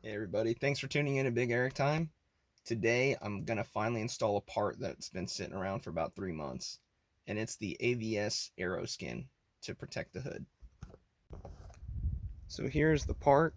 Hey everybody, thanks for tuning in to Big Eric Time. Today I'm going to finally install a part that's been sitting around for about 3 months, and it's the AVS Aeroskin to protect the hood. So here's the part.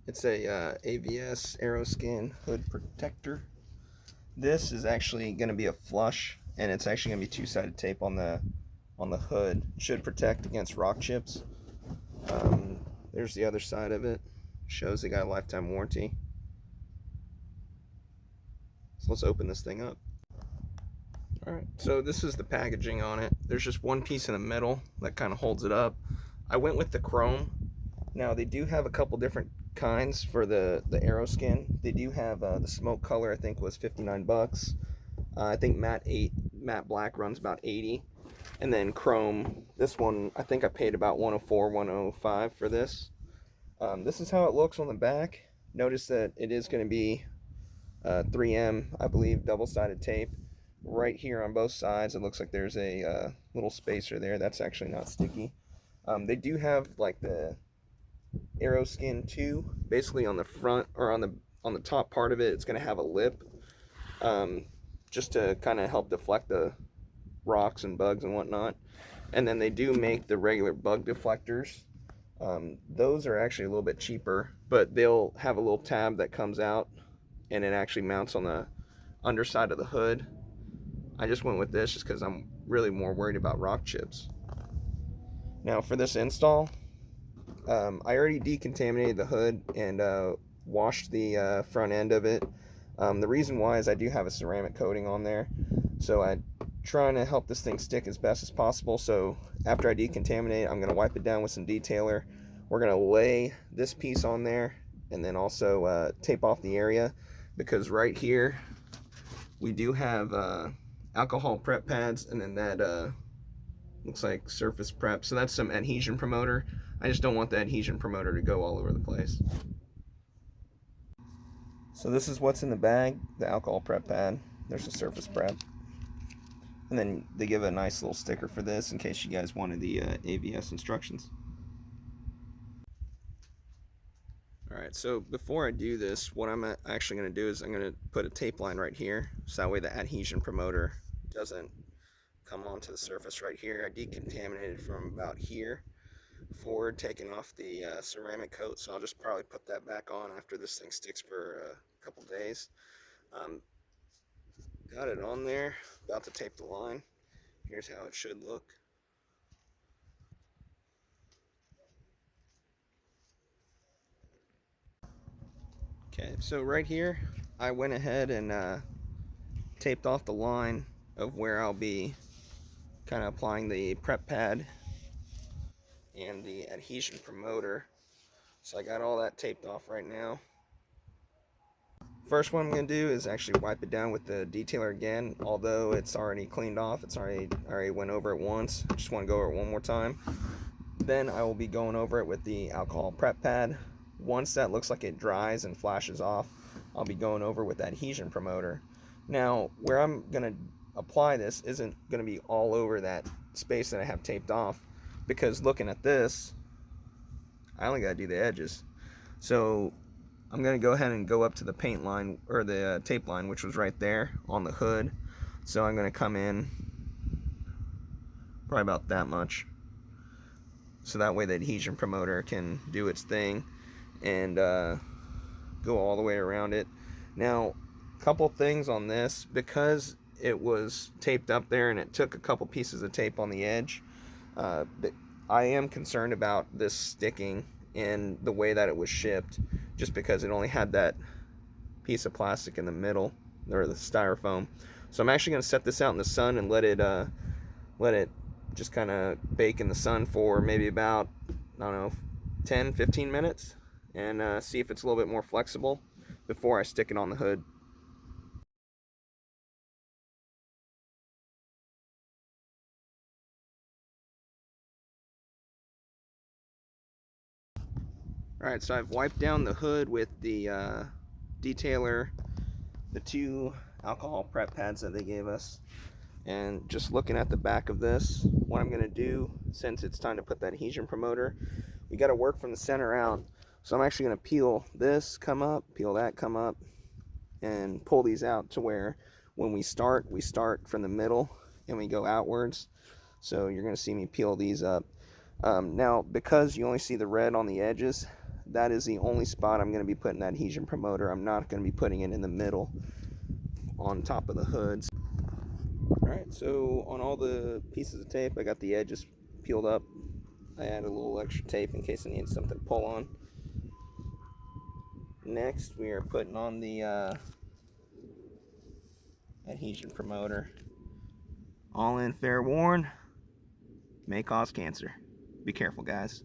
It's a AVS Aeroskin Hood Protector. This is actually going to be a flush, and it's actually going to be two-sided tape on the hood. It should protect against rock chips. There's the other side of it. Shows they got a lifetime warranty. So let's open this thing up. Alright, so this is the packaging on it. There's just one piece in the middle that kind of holds it up. I went with the chrome. Now they do have a couple different kinds for the Aeroskin. They do have the smoke color, I think was 59 bucks. I think matte black runs about 80. And then chrome, this one I think I paid about 104, 105 for this. This is how it looks on the back. Notice that it is going to be 3M, I believe, double-sided tape. Right here on both sides, it looks like there's a little spacer there. That's actually not sticky. They do have like the Aeroskin 2, basically on the front or on the top part of it. It's going to have a lip, just to kind of help deflect the rocks and bugs and whatnot. And then they do make the regular bug deflectors. Those are actually a little bit cheaper, but they'll have a little tab that comes out and it actually mounts on the underside of the hood. I just went with this just because I'm really more worried about rock chips. Now for this install, I already decontaminated the hood and washed the front end of it. The reason why is I do have a ceramic coating on there, so I'm trying to help this thing stick as best as possible. So after I decontaminate, I'm going to wipe it down with some detailer. We're going to lay this piece on there and then also tape off the area, because right here we do have alcohol prep pads, and then that looks like surface prep, so that's some adhesion promoter. I just don't want the adhesion promoter to go all over the place. So this is what's in the bag: the alcohol prep pad, there's the surface prep, and then they give a nice little sticker for this in case you guys wanted the AVS instructions. Alright, so before I do this, what I'm actually going to do is I'm going to put a tape line right here, so that way the adhesion promoter doesn't come onto the surface right here. I decontaminated from about here forward, taking off the ceramic coat, so I'll just probably put that back on after this thing sticks for a couple days. Got it on there, about to tape the line. Here's how it should look. Okay, so right here, I went ahead and taped off the line of where I'll be kind of applying the prep pad and the adhesion promoter. So I got all that taped off right now. First, what I'm going to do is actually wipe it down with the detailer again. Although it's already cleaned off, I already went over it once. I just want to go over it one more time. Then I will be going over it with the alcohol prep pad. Once that looks like it dries and flashes off, I'll be going over with that adhesion promoter. Now, where I'm going to apply this isn't going to be all over that space that I have taped off, because looking at this, I only got to do the edges. So I'm going to go ahead and go up to the paint line, or the tape line, which was right there on the hood. So I'm going to come in probably about that much, so that way the adhesion promoter can do its thing and go all the way around it. Now, a couple things on this: because it was taped up there and it took a couple pieces of tape on the edge, I am concerned about this sticking in the way that it was shipped, just because it only had that piece of plastic in the middle, or the styrofoam. So I'm actually going to set this out in the sun and let it just kind of bake in the sun for maybe about, I don't know, 10-15 minutes, and see if it's a little bit more flexible before I stick it on the hood. Alright, so I've wiped down the hood with the detailer, the 2 alcohol prep pads that they gave us, and just looking at the back of this, what I'm going to do, since it's time to put that adhesion promoter, we got to work from the center out. So I'm actually going to peel this, come up, peel that, come up, and pull these out to where when we start from the middle and we go outwards. So you're going to see me peel these up. Now, because you only see the red on the edges, that is the only spot I'm going to be putting that adhesion promoter. I'm not going to be putting it in the middle on top of the hoods. Alright, so on all the pieces of tape, I got the edges peeled up. I added a little extra tape in case I need something to pull on. Next, we are putting on the adhesion promoter. All in, fair warn, may cause cancer. Be careful, guys.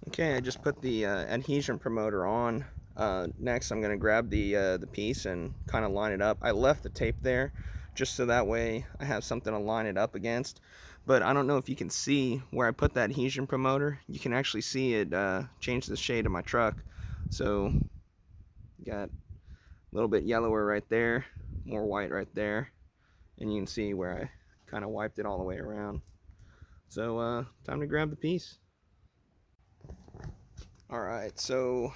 Okay, I just put the adhesion promoter on. Next, I'm going to grab the piece and kind of line it up. I left the tape there just so that way I have something to line it up against. But I don't know if you can see where I put that adhesion promoter. You can actually see it change the shade of my truck. So, got a little bit yellower right there, more white right there. And you can see where I kind of wiped it all the way around. So, time to grab the piece. Alright, so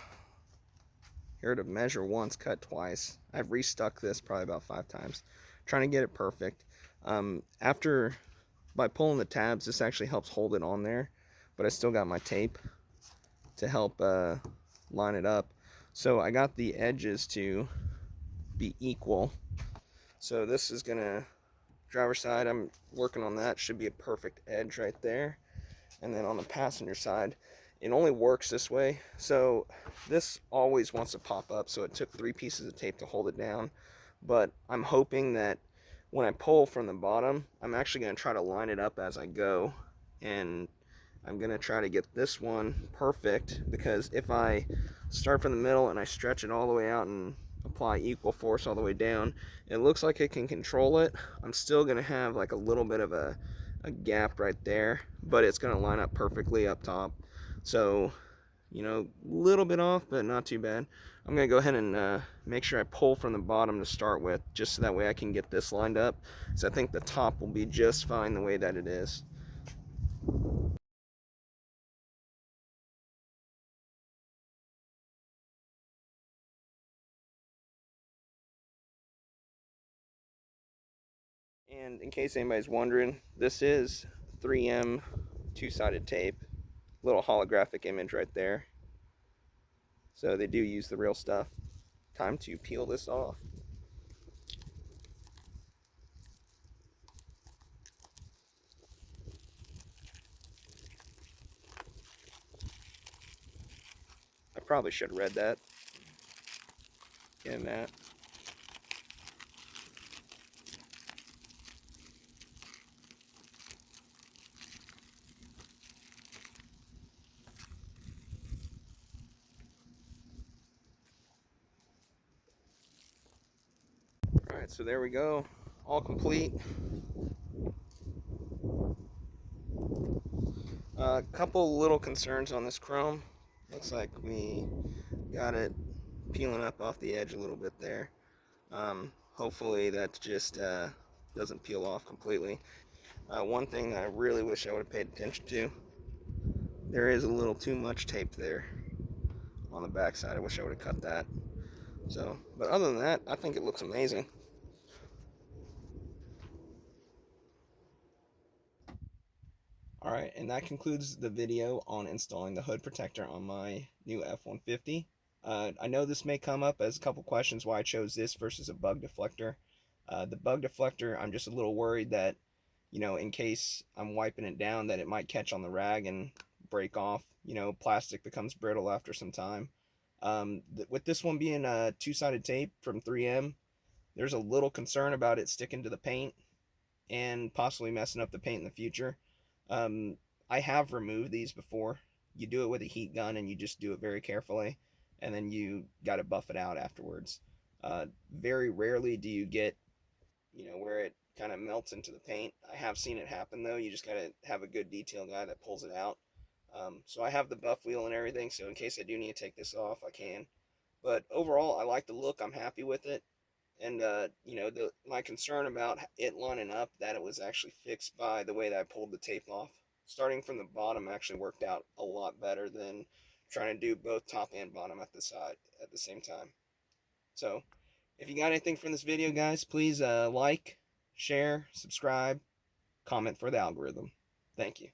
here to measure once, cut twice. I've restuck this probably about 5 times, trying to get it perfect. By pulling the tabs, this actually helps hold it on there, but I still got my tape to help line it up. So I got the edges to be equal. So this is gonna, driver's side, I'm working on that, should be a perfect edge right there. And then on the passenger side, it only works this way. So this always wants to pop up, so it took 3 pieces of tape to hold it down. But I'm hoping that when I pull from the bottom, I'm actually going to try to line it up as I go. And I'm going to try to get this one perfect, because if I start from the middle and I stretch it all the way out and apply equal force all the way down, it looks like it can control it. I'm still going to have like a little bit of a gap right there, but it's going to line up perfectly up top. So, you know, a little bit off, but not too bad. I'm going to go ahead and make sure I pull from the bottom to start with, just so that way I can get this lined up. So I think the top will be just fine the way that it is. And in case anybody's wondering, this is 3M two-sided tape. Little holographic image right there. So they do use the real stuff. Time to peel this off. I probably should have read that. Getting that. Alright, so there we go. All complete. A couple little concerns on this chrome. Looks like we got it peeling up off the edge a little bit there. Hopefully that just doesn't peel off completely. One thing I really wish I would have paid attention to, there is a little too much tape there on the back side. I wish I would have cut that. So, but other than that, I think it looks amazing. Alright, and that concludes the video on installing the hood protector on my new F-150. I know this may come up as a couple questions why I chose this versus a bug deflector. The bug deflector, I'm just a little worried that, you know, in case I'm wiping it down, that it might catch on the rag and break off. You know, plastic becomes brittle after some time. With this one being a two-sided tape from 3M, there's a little concern about it sticking to the paint and possibly messing up the paint in the future. Um, I have removed these before. You do it with a heat gun and you just do it very carefully, and then you got to buff it out afterwards. Very rarely do you get, you know, where it kind of melts into the paint. I have seen it happen though. You just got to have a good detail guy that pulls it out. So I have the buff wheel and everything, so in case I do need to take this off, I can. But overall, I like the look. I'm happy with it. And you know, my concern about it lining up, that it was actually fixed by the way that I pulled the tape off. Starting from the bottom actually worked out a lot better than trying to do both top and bottom at the side at the same time. So if you got anything from this video, guys, please like, share, subscribe, comment for the algorithm. Thank you.